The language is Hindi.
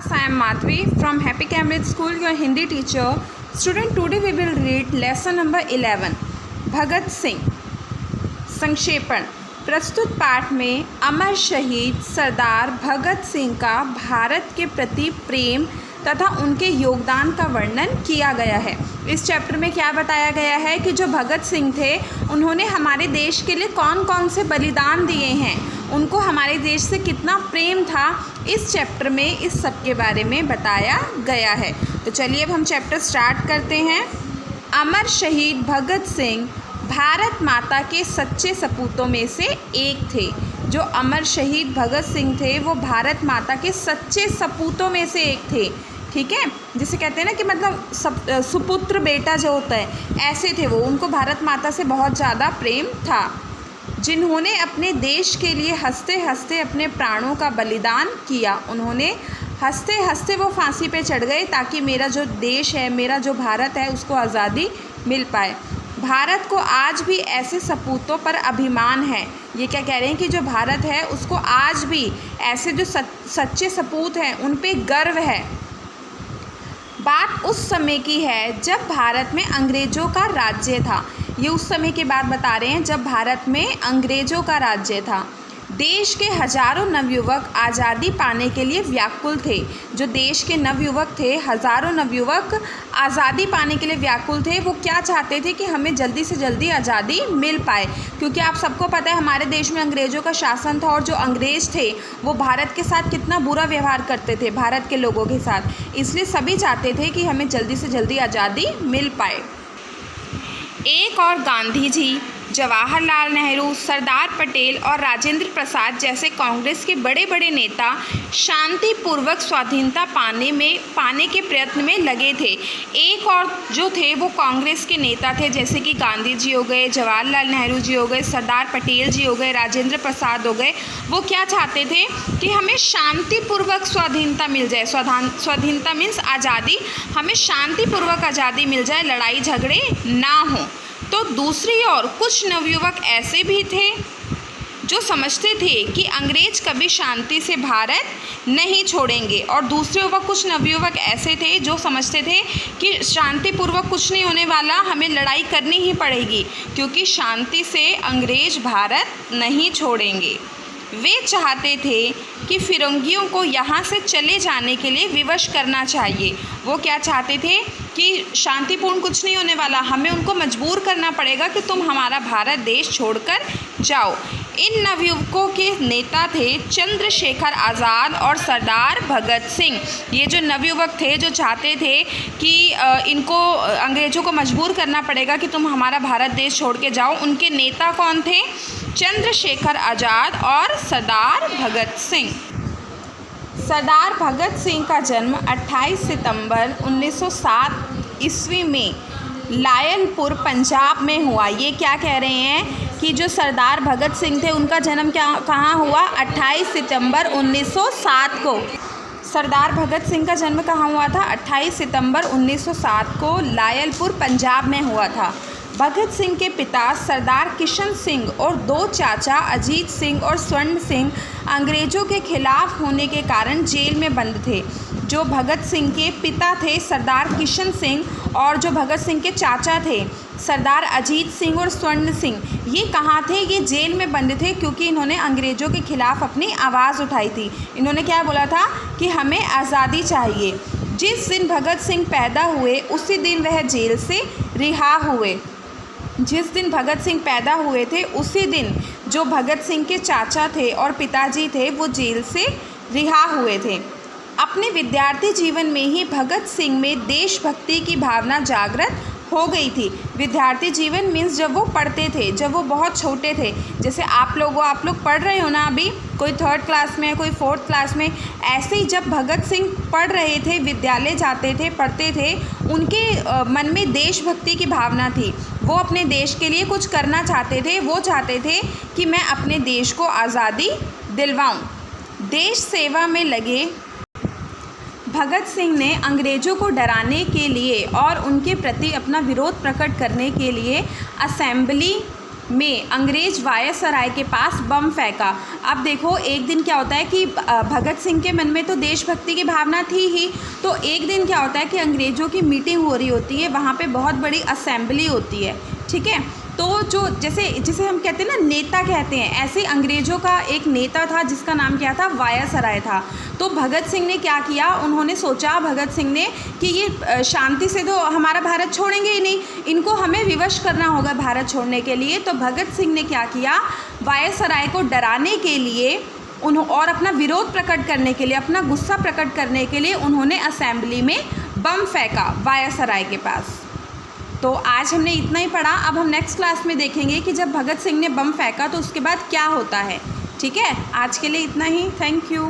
I am Madhvi from Happy Cambridge School, your Hindi teacher. Student, today we will read lesson number 11, Bhagat Singh. संक्षेपण। प्रस्तुत पाठ में अमर शहीद सरदार भगत सिंह का भारत के प्रति प्रेम तथा उनके योगदान का वर्णन किया गया है। इस चैप्टर में क्या बताया गया है कि जो भगत सिंह थे उन्होंने हमारे देश के लिए कौन कौन से बलिदान दिए हैं, उनको हमारे देश से कितना प्रेम था, इस चैप्टर में इस सब के बारे में बताया गया है। तो चलिए अब हम चैप्टर स्टार्ट करते हैं। अमर शहीद भगत सिंह भारत माता के सच्चे सपूतों में से एक थे। जो अमर शहीद भगत सिंह थे वो भारत माता के सच्चे सपूतों में से एक थे। ठीक है, जिसे कहते हैं ना कि मतलब सुपुत्र बेटा जो होता है, ऐसे थे वो। उनको भारत माता से बहुत ज़्यादा प्रेम था, जिन्होंने अपने देश के लिए हंसते हंसते अपने प्राणों का बलिदान किया। उन्होंने हंसते हंसते वो फांसी पे चढ़ गए ताकि मेरा जो देश है, मेरा जो भारत है, उसको आज़ादी मिल पाए। भारत को आज भी ऐसे सपूतों पर अभिमान है। ये क्या कह रहे हैं कि जो भारत है उसको आज भी ऐसे जो सच्चे सपूत हैं उन पे गर्व है। बात उस समय की है जब भारत में अंग्रेज़ों का राज्य था। ये उस समय की बात बता रहे हैं जब भारत में अंग्रेज़ों का राज्य था। देश के हज़ारों नवयुवक आज़ादी पाने के लिए व्याकुल थे। जो देश के नवयुवक थे, हज़ारों नवयुवक आज़ादी पाने के लिए व्याकुल थे। वो क्या चाहते थे कि हमें जल्दी से जल्दी आज़ादी मिल पाए, क्योंकि आप सबको पता है हमारे देश में अंग्रेज़ों का शासन था और जो अंग्रेज़ थे वो भारत के साथ कितना बुरा व्यवहार करते थे, भारत के लोगों के साथ। इसलिए सभी चाहते थे कि हमें जल्दी से जल्दी आज़ादी मिल पाए। एक और गांधी जी, जवाहरलाल नेहरू, सरदार पटेल और राजेंद्र प्रसाद जैसे कांग्रेस के बड़े बड़े नेता शांतिपूर्वक स्वाधीनता पाने के प्रयत्न में लगे थे। एक और जो थे वो कांग्रेस के नेता थे, जैसे कि गांधी जी हो गए, जवाहरलाल नेहरू जी हो गए, सरदार पटेल जी हो गए, राजेंद्र प्रसाद हो गए। वो क्या चाहते थे कि हमें शांतिपूर्वक स्वाधीनता मिल जाए। स्वाधीनता मीन्स आज़ादी, हमें शांतिपूर्वक आज़ादी मिल जाए, लड़ाई झगड़े ना हो। तो दूसरी ओर कुछ नवयुवक ऐसे भी थे जो समझते थे कि अंग्रेज कभी शांति से भारत नहीं छोड़ेंगे, और दूसरे ओर कुछ नवयुवक ऐसे थे जो समझते थे कि शांतिपूर्वक कुछ नहीं होने वाला, हमें लड़ाई करनी ही पड़ेगी, क्योंकि शांति से अंग्रेज भारत नहीं छोड़ेंगे। वे चाहते थे कि फिरंगियों को यहाँ से चले जाने के लिए विवश करना चाहिए। वो क्या चाहते थे कि शांतिपूर्ण कुछ नहीं होने वाला, हमें उनको मजबूर करना पड़ेगा कि तुम हमारा भारत देश छोड़कर जाओ। इन नवयुवकों के नेता थे चंद्रशेखर आज़ाद और सरदार भगत सिंह। ये जो नवयुवक थे जो चाहते थे कि इनको अंग्रेज़ों को मजबूर करना पड़ेगा कि तुम हमारा भारत देश छोड़ के जाओ, उनके नेता कौन थे? चंद्रशेखर आज़ाद और सरदार भगत सिंह। सरदार भगत सिंह का जन्म 28 सितंबर 1907 ईस्वी में लायलपुर पंजाब में हुआ। ये क्या कह रहे हैं कि जो सरदार भगत सिंह थे उनका जन्म कहाँ हुआ? 28 सितंबर 1907 को। सरदार भगत सिंह का जन्म कहाँ हुआ था? 28 सितंबर 1907 को लायलपुर पंजाब में हुआ था। भगत सिंह के पिता सरदार किशन सिंह और दो चाचा अजीत सिंह और स्वर्ण सिंह अंग्रेज़ों के खिलाफ होने के कारण जेल में बंद थे। जो भगत सिंह के पिता थे सरदार किशन सिंह और जो भगत सिंह के चाचा थे सरदार अजीत सिंह और स्वर्ण सिंह, ये कहाँ थे? ये जेल में बंद थे, क्योंकि इन्होंने अंग्रेज़ों के खिलाफ अपनी आवाज़ उठाई थी। इन्होंने क्या बोला था कि हमें आज़ादी चाहिए। जिस दिन भगत सिंह पैदा हुए उसी दिन वह जेल से रिहा हुए। जिस दिन भगत सिंह पैदा हुए थे उसी दिन जो भगत सिंह के चाचा थे और पिताजी थे वो जेल से रिहा हुए थे। अपने विद्यार्थी जीवन में ही भगत सिंह में देशभक्ति की भावना जागृत हो गई थी। विद्यार्थी जीवन मीन्स जब वो पढ़ते थे, जब वो बहुत छोटे थे। जैसे आप लोग पढ़ रहे हो ना, अभी कोई 3rd क्लास में, कोई 4th क्लास में। ऐसे ही जब भगत सिंह पढ़ रहे थे, विद्यालय जाते थे, पढ़ते थे, उनके मन में देशभक्ति की भावना थी। वो अपने देश के लिए कुछ करना चाहते थे। वो चाहते थे कि मैं अपने देश को आज़ादी दिलवाऊं। देश सेवा में लगे भगत सिंह ने अंग्रेज़ों को डराने के लिए और उनके प्रति अपना विरोध प्रकट करने के लिए असेंबली में अंग्रेज वायसराय के पास बम फेंका। अब देखो एक दिन क्या होता है कि भगत सिंह के मन में तो देशभक्ति की भावना थी ही, तो एक दिन क्या होता है कि अंग्रेज़ों की मीटिंग हो रही होती है, वहाँ पे बहुत बड़ी असेंबली होती है, ठीक है। तो जो जिसे हम कहते हैं ना नेता कहते हैं, ऐसे अंग्रेज़ों का एक नेता था जिसका नाम क्या था, वायसराय था। तो भगत सिंह ने क्या किया, उन्होंने सोचा भगत सिंह ने कि ये शांति से तो हमारा भारत छोड़ेंगे ही नहीं, इनको हमें विवश करना होगा भारत छोड़ने के लिए। तो भगत सिंह ने क्या किया, वायसराय को डराने के लिए और अपना विरोध प्रकट करने के लिए, अपना गुस्सा प्रकट करने के लिए उन्होंने असेंबली में बम फेंका वायसराय के पास। तो आज हमने इतना ही पढ़ा। अब हम नेक्स्ट क्लास में देखेंगे कि जब भगत सिंह ने बम फेंका तो उसके बाद क्या होता है, ठीक है। आज के लिए इतना ही, थैंक यू।